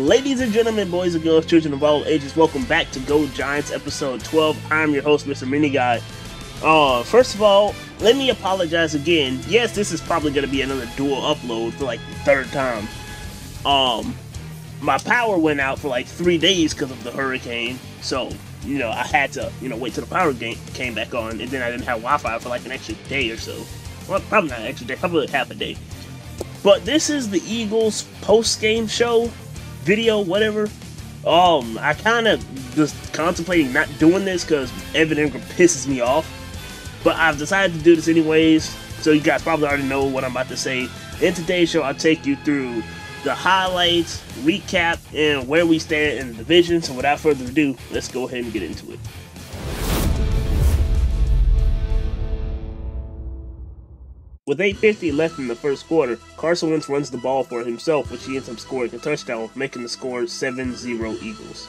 Ladies and gentlemen, boys and girls, children of all ages, welcome back to Go Giants episode 12. I'm your host, Mr. Mini Guy. First of all, let me apologize again. Yes, this is probably going to be another dual upload for like the third time. My power went out for like 3 days because of the hurricane, so, I had to, wait till the power came back on, and then I didn't have Wi-Fi for like an extra day or so. Well, probably not an extra day, probably half a day. But this is the Eagles post-game show, video, whatever. I kind of just contemplating not doing this because Evan Ingram pisses me off. But I've decided to do this anyways, so you guys probably already know what I'm about to say. In today's show, I'll take you through the highlights, recap, and where we stand in the division. So without further ado, let's go ahead and get into it. With 8:50 left in the first quarter, Carson Wentz runs the ball for himself, which he ends up scoring a touchdown, making the score 7-0 Eagles.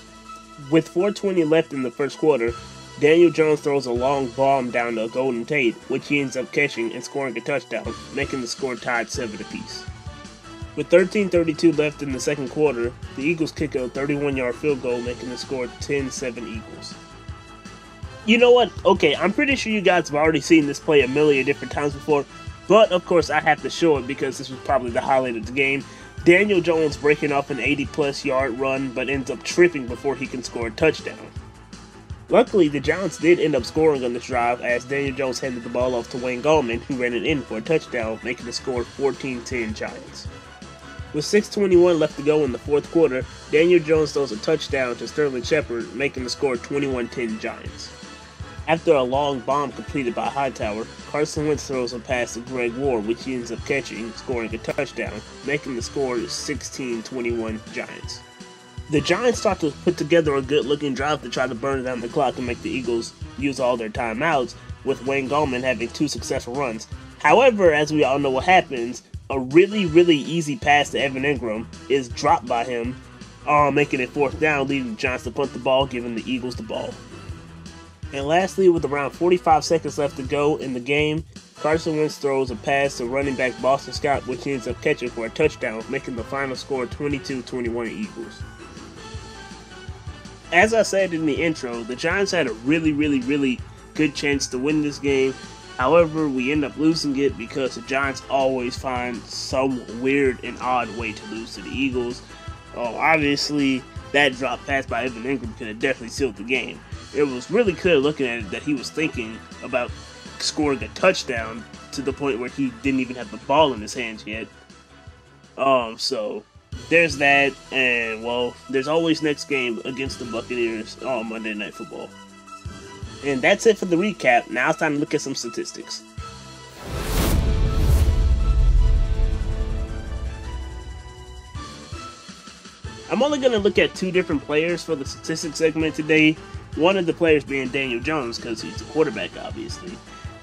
With 4:20 left in the first quarter, Daniel Jones throws a long bomb down to Golden Tate, which he ends up catching and scoring a touchdown, making the score tied 7 apiece. With 13:32 left in the second quarter, the Eagles kick a 31-yard field goal, making the score 10-7 Eagles. You know what? Okay, I'm pretty sure you guys have already seen this play a million different times before, but of course I have to show it because this was probably the highlight of the game. Daniel Jones breaking off an 80-plus yard run, but ends up tripping before he can score a touchdown. Luckily, the Giants did end up scoring on this drive as Daniel Jones handed the ball off to Wayne Gallman, who ran it in for a touchdown, making the score 14-10 Giants. With 6:21 left to go in the fourth quarter, Daniel Jones throws a touchdown to Sterling Shepard, making the score 21-10 Giants. After a long bomb completed by Hightower, Carson Wentz throws a pass to Greg Ward, which he ends up catching, scoring a touchdown, making the score 16-21 Giants. The Giants start to put together a good-looking drive to try to burn down the clock and make the Eagles use all their timeouts, with Wayne Gallman having 2 successful runs. However, as we all know what happens, a really easy pass to Evan Ingram is dropped by him, making it 4th down, leaving the Giants to punt the ball, giving the Eagles the ball. And lastly, with around 45 seconds left to go in the game, Carson Wentz throws a pass to running back Boston Scott, which he ends up catching for a touchdown, making the final score 22-21 Eagles. As I said in the intro, the Giants had a really good chance to win this game. However, we end up losing it because the Giants always find some weird and odd way to lose to the Eagles. Obviously, that drop pass by Evan Ingram could have definitely sealed the game. It was really clear looking at it that he was thinking about scoring a touchdown to the point where he didn't even have the ball in his hands yet. So there's that, and well, there's always next game against the Buccaneers on Monday Night Football. And that's it for the recap. Now it's time to look at some statistics. I'm only going to look at 2 different players for the statistics segment today. One of the players being Daniel Jones, because he's the quarterback, obviously.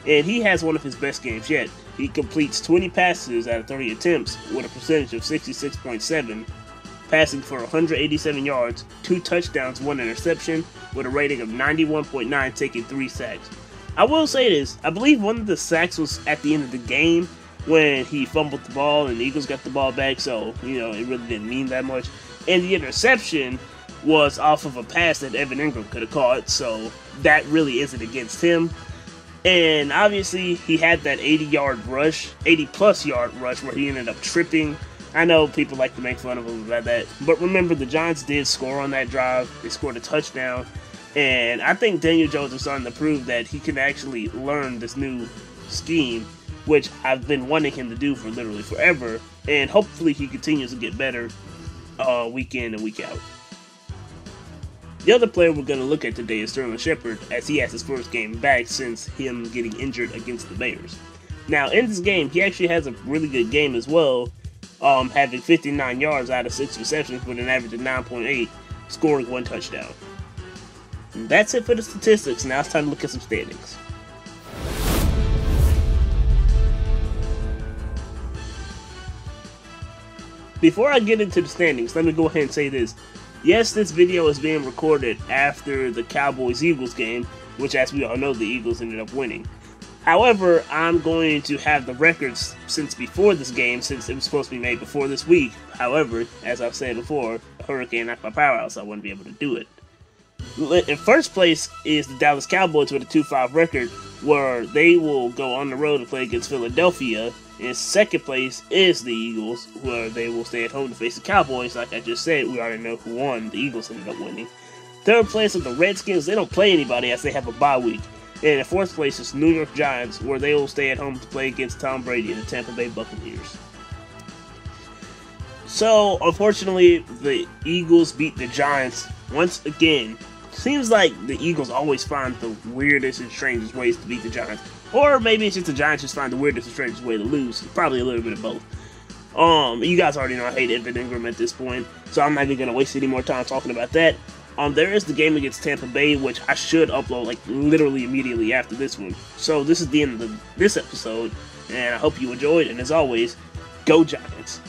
And he has one of his best games yet. He completes 20 passes out of 30 attempts with a percentage of 66.7, passing for 187 yards, 2 touchdowns, 1 interception, with a rating of 91.9, taking 3 sacks. I will say this, I believe one of the sacks was at the end of the game when he fumbled the ball and the Eagles got the ball back, so, it really didn't mean that much. And the interception was off of a pass that Evan Ingram could have caught, so that really isn't against him. And obviously, he had that 80-plus yard rush where he ended up tripping. I know people like to make fun of him about that, but remember, the Giants did score on that drive. They scored a touchdown, and I think Daniel Jones is starting to prove that he can actually learn this new scheme, which I've been wanting him to do for literally forever, and hopefully he continues to get better week in and week out. The other player we're going to look at today is Sterling Shepard, as he has his first game back since him getting injured against the Bears. Now, in this game, he actually has a really good game as well, having 59 yards out of 6 receptions with an average of 9.8, scoring 1 touchdown. And that's it for the statistics. Now it's time to look at some standings. Before I get into the standings, let me go ahead and say this. Yes, this video is being recorded after the Cowboys-Eagles game, which, as we all know, the Eagles ended up winning. However, I'm going to have the records since before this game, since it was supposed to be made before this week. However, as I've said before, a hurricane knocked my power out, so I wouldn't be able to do it. In first place is the Dallas Cowboys with a 2-5 record, where they will go on the road to play against Philadelphia. In second place is the Eagles, where they will stay at home to face the Cowboys. Like I just said, we already know who won. The Eagles ended up winning. Third place is the Redskins. They don't play anybody as they have a bye week. And in fourth place is New York Giants, where they will stay at home to play against Tom Brady and the Tampa Bay Buccaneers. So, unfortunately, the Eagles beat the Giants once again. Seems like the Eagles always find the weirdest and strangest ways to beat the Giants. Or maybe it's just the Giants just find the weirdest and strangest way to lose. Probably a little bit of both. You guys already know I hate Evan Ingram at this point, so I'm not even going to waste any more time talking about that. There is the game against Tampa Bay, which I should upload, like, literally immediately after this one. So, this is the end of this episode, and I hope you enjoyed, and as always, go Giants!